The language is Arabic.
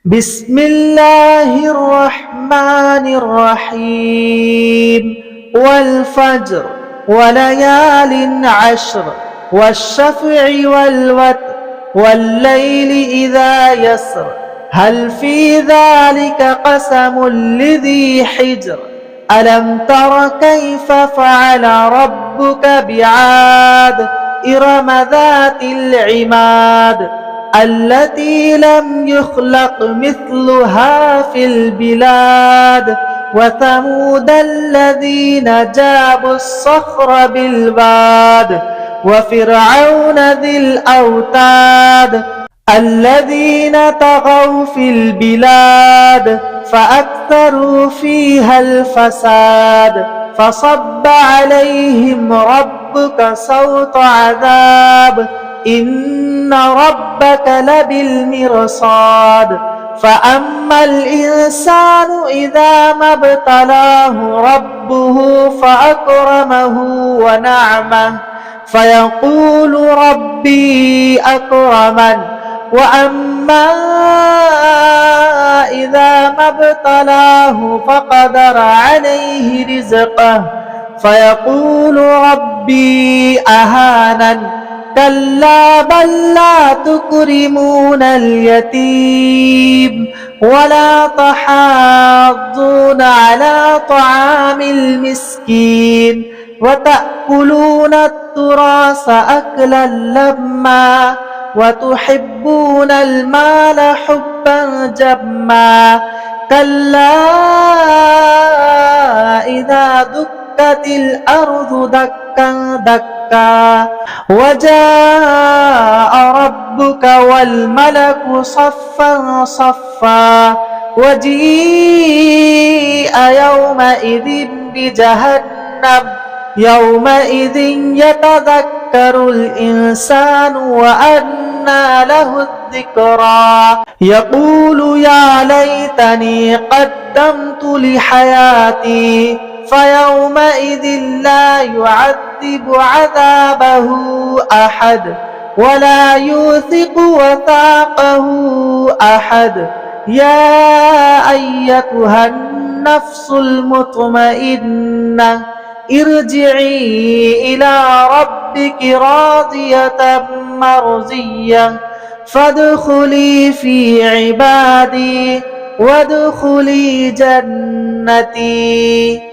بسم الله الرحمن الرحيم والفجر وليال عشر والشفع والوتر والليل إذا يسر هل في ذلك قسم لذي حجر ألم تر كيف فعل ربك بعاد إرم ذات العماد التي لم يخلق مثلها في البلاد وثمود الذين جابوا الصخر بالواد وفرعون ذي الأوتاد الذين طغوا في البلاد فأكثروا فيها الفساد فصب عليهم ربك صوت عذاب إن ربك لبالمرصاد فأما الإنسان إذا ما ابتلاه ربه فأكرمه ونعمه فيقول ربي أكرمن وأما إذا ما ابتلاه فقدر عليه رزقه فيقول ربي أهانن كلا بل لا تكرمون اليتيم ولا تحاضون على طعام المسكين وتأكلون التراث أكلا لما وتحبون المال حبا جما كلا إذا دكت الأرض دكا دكا وجاء ربك والملك صفا صفا وجيء يومئذ بجهنم يومئذ يتذكر الإنسان وأنى له الذكرى يقول يا ليتني قدمت لحياتي فيومئذ لا يعذب عذابه أحد ولا يوثق وثاقه أحد يا أيتها النفس المطمئنة ارجعي إلى ربك راضية مرضية فادخلي في عبادي وادخلي جنتي.